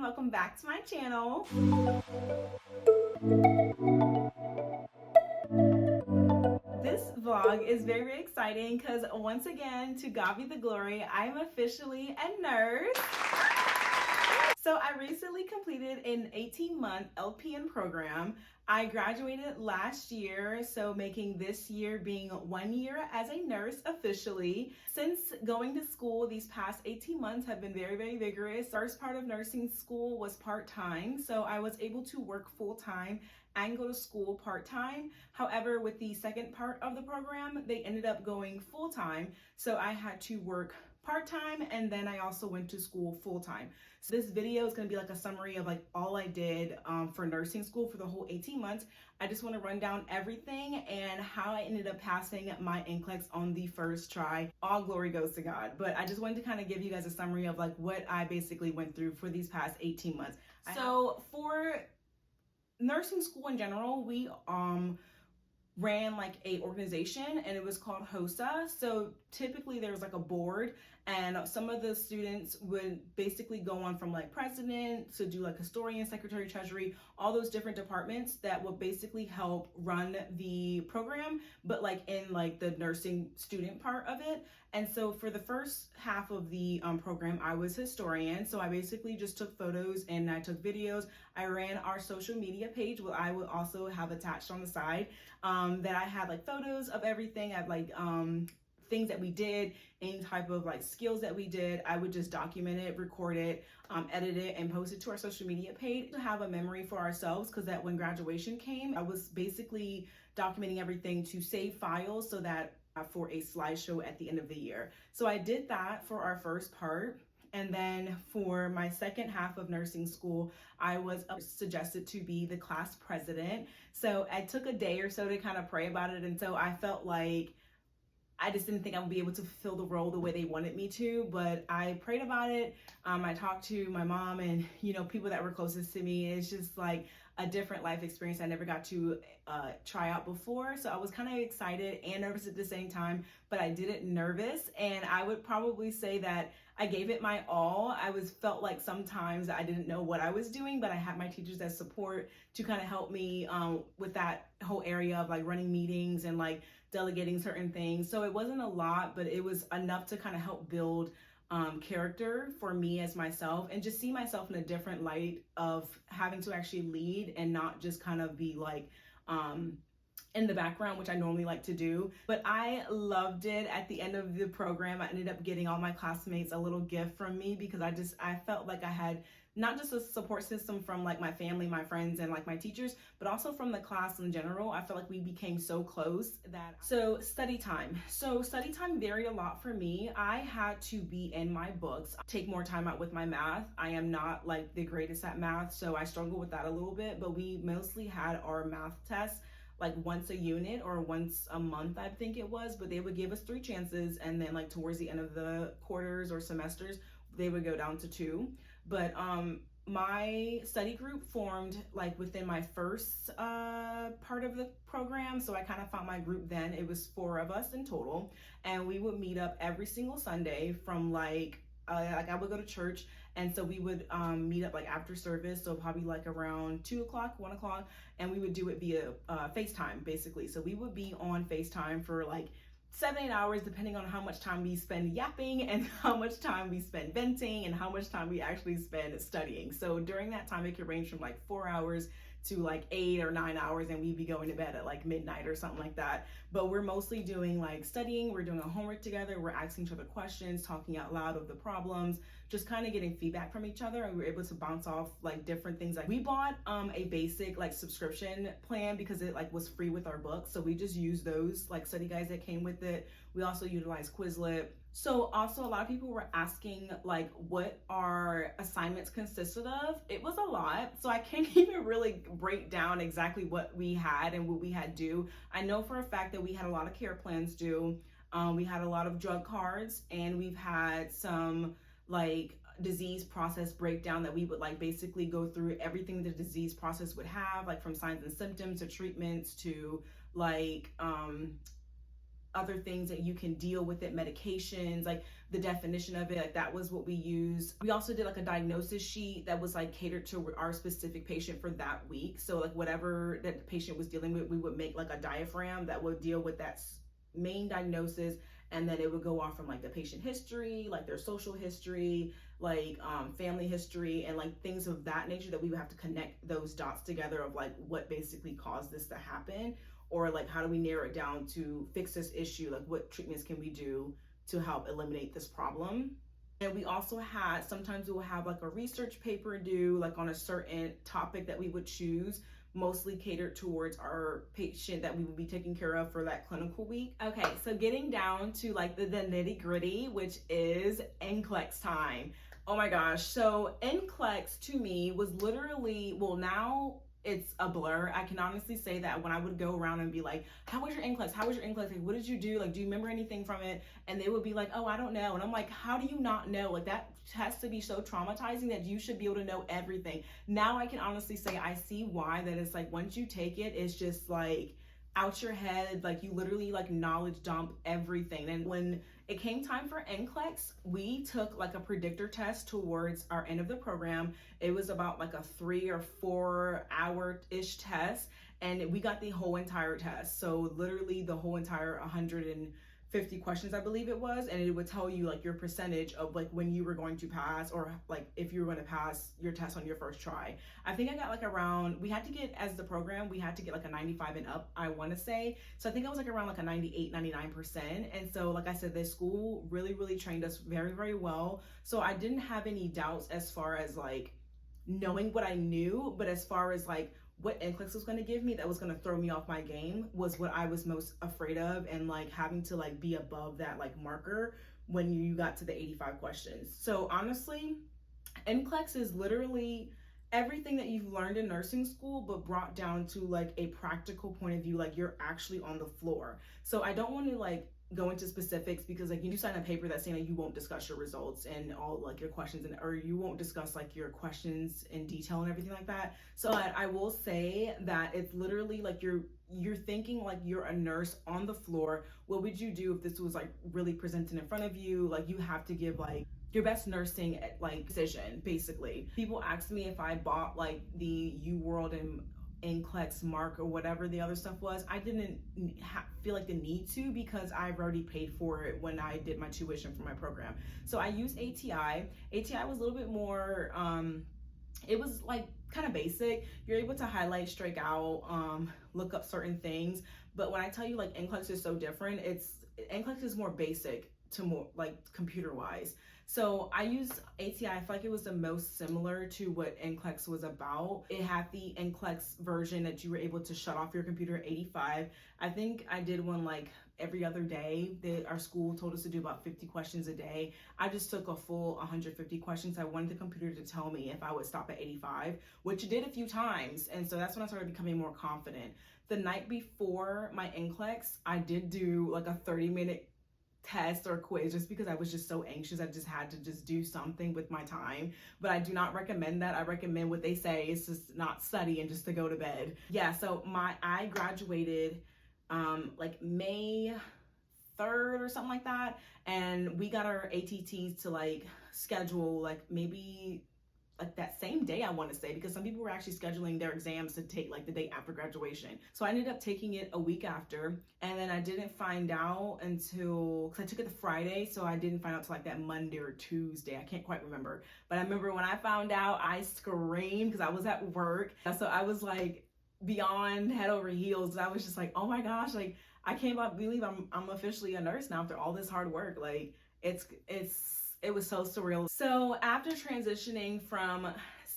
welcome back to my channel. This vlog is very, very exciting because once again, to God be the glory, I am officially a nurse. So I recently completed an 18-month LPN program. I graduated last year, so making this year being 1 year as a nurse officially. Since going to school, these past 18 months have been very, very vigorous. First part of nursing school was part-time, so I was able to work full-time and go to school part-time. However, with the second part of the program, they ended up going full-time, so I had to work part-time and then I also went to school full-time. So this video is going to be like a summary of like all I did for nursing school for the whole 18 months. I just want to run down everything and how I ended up passing my NCLEX on the first try. All glory goes to God. But I just wanted to kind of give you guys a summary of like what I basically went through for these past 18 months. So for nursing school in general, we ran like a organization and it was called HOSA. So typically there was like a board and some of the students would basically go on from like president to do like historian, secretary, treasury, all those different departments that would basically help run the program, but like in like the nursing student part of it. And so for the first half of the program, I was historian. So I basically just took photos and I took videos. I ran our social media page, what I would also have attached on the side, that I had like photos of everything. I had like things that we did, any type of like skills that we did. I would just document it, record it, edit it, and post it to our social media page to have a memory for ourselves, because that when graduation came, I was basically documenting everything to save files so that for a slideshow at the end of the year. So I did that for our first part. And then for my second half of nursing school, I was suggested to be the class president. So I took a day or so to kind of pray about it. And so I felt like I just didn't think I would be able to fulfill the role the way they wanted me to, but I prayed about it. I talked to my mom and, people that were closest to me. It's just like a different life experience I never got to try out before. So I was kind of excited and nervous at the same time, but I did it nervous. And I would probably say that I gave it my all. Felt like sometimes I didn't know what I was doing, but I had my teachers as support to kind of help me with that whole area of like running meetings and like delegating certain things. So it wasn't a lot, but it was enough to kind of help build character for me as myself and just see myself in a different light of having to actually lead and not just kind of be like in the background, which I normally like to do. But I loved it. At the end of the program, I ended up getting all my classmates a little gift from me because I felt like I had not just a support system from like my family, my friends, and like my teachers, but also from the class in general. I felt like we became so close that. So study time. So study time varied a lot for me. I had to be in my books, take more time out with my math. I am not like the greatest at math, so I struggle with that a little bit, but we mostly had our math tests like once a unit or once a month, I think it was, but they would give us 3 chances. And then like towards the end of the quarters or semesters, they would go down to 2. But my study group formed like within my first part of the program. So I kind of found my group then. It was 4 of us in total. And we would meet up every single Sunday from like I would go to church. And so we would meet up like after service. So probably like around 2 o'clock, 1 o'clock. And we would do it via FaceTime basically. So we would be on FaceTime for like 7-8 hours, depending on how much time we spend yapping and how much time we spend venting and how much time we actually spend studying. So during that time, it could range from like 4 hours to like 8 or 9 hours, and we'd be going to bed at like midnight or something like that. But we're mostly doing like studying, we're doing a homework together, we're asking each other questions, talking out loud of the problems, just kind of getting feedback from each other. And we were able to bounce off like different things. Like we bought a basic like subscription plan because it like was free with our books. So we just used those like study guides that came with it. We also utilized Quizlet. So also a lot of people were asking like what our assignments consisted of. It was a lot, so I can't even really break down exactly what we had and what we had due. I know for a fact that we had a lot of care plans due. We had a lot of drug cards, and we've had some like disease process breakdown that we would like basically go through everything the disease process would have, like from signs and symptoms to treatments to like other things that you can deal with it, medications, like the definition of it, like that was what we used. We also did like a diagnosis sheet that was like catered to our specific patient for that week. So like whatever that the patient was dealing with, we would make like a diaphragm that would deal with that main diagnosis, and then it would go off from like the patient history, like their social history, like family history, and like things of that nature, that we would have to connect those dots together of like what basically caused this to happen, or like how do we narrow it down to fix this issue, like what treatments can we do to help eliminate this problem. And we also had, sometimes we will have like a research paper due, like on a certain topic that we would choose, mostly catered towards our patient that we would be taking care of for that clinical week. Okay, so getting down to like the nitty gritty, which is NCLEX time. Oh my gosh, so NCLEX to me was literally, well, now it's a blur. I can honestly say that when I would go around and be like, how was your NCLEX? How was your NCLEX? Like, what did you do? Like, do you remember anything from it? And they would be like, oh, I don't know. And I'm like, how do you not know? Like, that has to be so traumatizing that you should be able to know everything. Now I can honestly say I see why, that it's like once you take it, it's just like out your head, like you literally like knowledge dump everything. And when it came time for NCLEX, we took like a predictor test towards our end of the program. It was about like a 3 or 4 hour-ish test, and we got the whole entire test. So literally the whole entire 150 questions, I believe it was, and it would tell you like your percentage of like when you were going to pass, or like if you were going to pass your test on your first try. I think I got like around, we had to get, as the program, we had to get like a 95 and up, I want to say. So I think I was like around like a 98, 99%. And so like I said, the school really, really trained us very, very well. So I didn't have any doubts as far as like knowing what I knew, but as far as like what NCLEX was going to give me that was going to throw me off my game was what I was most afraid of, and like having to like be above that like marker when you got to the 85 questions. So honestly, NCLEX is literally everything that you've learned in nursing school, but brought down to like a practical point of view, like you're actually on the floor. So I don't want to like go into specifics, because like you sign a paper that's saying that you won't discuss your results and all like your questions, and or you won't discuss like your questions in detail and everything like that. So I will say that it's literally like you're thinking like you're a nurse on the floor. What would you do if this was like really presented in front of you? Like you have to give like your best nursing like decision, basically. People ask me if I bought like the UWorld and NCLEX mark or whatever the other stuff was. I didn't feel like the need to, because I've already paid for it when I did my tuition for my program. So I used ATI. ATI was a little bit more, it was like kind of basic. You're able to highlight, strike out, look up certain things. But when I tell you like NCLEX is so different, NCLEX is more basic to more like computer wise. So I used ATI. I feel like it was the most similar to what NCLEX was about. It had the NCLEX version that you were able to shut off your computer at 85. I think I did one like every other day. Our school told us to do about 50 questions a day. I just took a full 150 questions. I wanted the computer to tell me if I would stop at 85, which it did a few times. And so that's when I started becoming more confident. The night before my NCLEX, I did do like a 30-minute test or quiz, just because I was just so anxious. I just had to just do something with my time. But I do not recommend that. I recommend what they say is just not study and just to go to bed. Yeah, so I graduated like May 3rd or something like that, and we got our ATTs to like schedule like maybe like that same day, I want to say, because some people were actually scheduling their exams to take like the day after graduation. So I ended up taking it a week after, and then I didn't find out until, because I took it the Friday, so I didn't find out till like that Monday or Tuesday. I can't quite remember. But I remember when I found out, I screamed because I was at work. So I was like beyond head over heels. I was just like, oh my gosh, like I can't believe I'm officially a nurse now after all this hard work. Like it was so surreal. So after transitioning from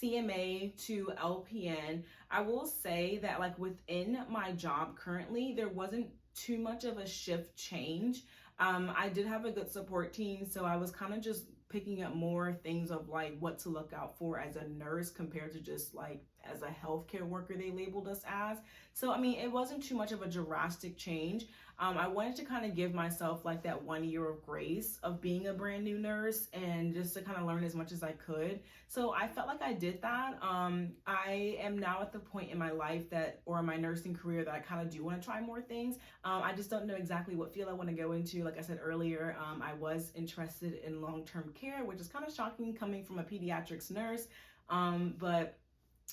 CMA to LPN, I will say that like within my job currently, there wasn't too much of a shift change. I did have a good support team, so I was kind of just picking up more things of like what to look out for as a nurse compared to just like as a healthcare worker, they labeled us as. So, I mean, it wasn't too much of a drastic change. I wanted to kind of give myself like that 1 year of grace of being a brand new nurse and just to kind of learn as much as I could. So I felt like I did that. I am now at the point in my life or my nursing career, that I kind of do want to try more things. I just don't know exactly what field I want to go into. Like I said earlier, I was interested in long-term care, which is kind of shocking coming from a pediatrics nurse. But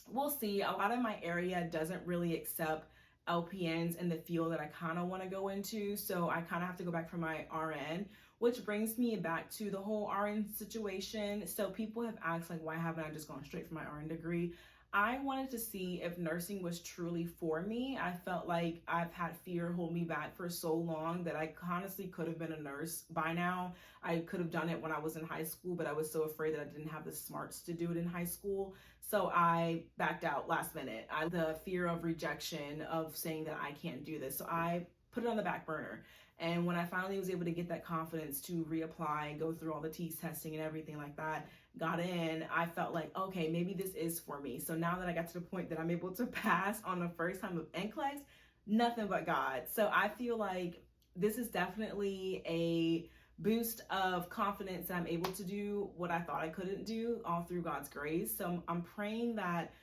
we'll see. A lot of my area doesn't really accept LPNs in the field that I kind of want to go into. So I kind of have to go back for my RN, which brings me back to the whole RN situation. So people have asked, like, why haven't I just gone straight for my RN degree? I wanted to see if nursing was truly for me. I felt like I've had fear hold me back for so long that I honestly could have been a nurse by now. I could have done it when I was in high school, but I was so afraid that I didn't have the smarts to do it in high school. So I backed out last minute. The fear of rejection, of saying that I can't do this. So I put it on the back burner. And when I finally was able to get that confidence to reapply and go through all the TEAS testing and everything like that, got in, I felt like, okay, maybe this is for me. So now that I got to the point that I'm able to pass on the first time of NCLEX, nothing but God. So I feel like this is definitely a boost of confidence that I'm able to do what I thought I couldn't do, all through God's grace. So I'm praying that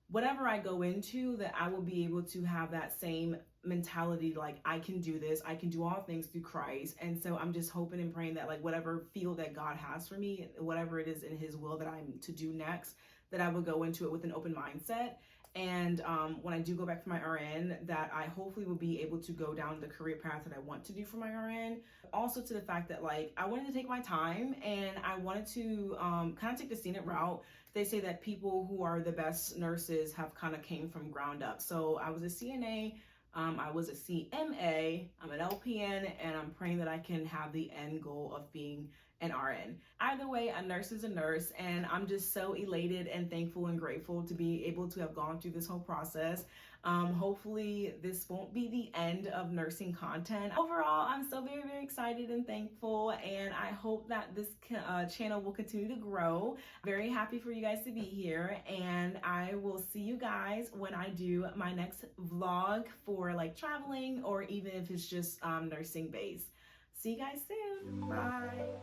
whatever I go into, that I will be able to have that same mentality, like, I can do this, I can do all things through Christ. And so I'm just hoping and praying that, like, whatever field that God has for me, whatever it is in his will that I'm to do next, that I will go into it with an open mindset. And when I do go back for my RN, that I hopefully will be able to go down the career path that I want to do for my RN. Also to the fact that, like, I wanted to take my time and I wanted to kind of take the scenic route. They say that people who are the best nurses have kind of came from ground up. So I was a CNA, I was a CMA, I'm an LPN, and I'm praying that I can have the end goal of being an RN. Either way, a nurse is a nurse, and I'm just so elated and thankful and grateful to be able to have gone through this whole process. Hopefully this won't be the end of nursing content. Overall, I'm so very, very excited and thankful, and I hope that this channel will continue to grow. Very happy for you guys to be here, and I will see you guys when I do my next vlog for like traveling, or even if it's just nursing based. See you guys soon. Bye.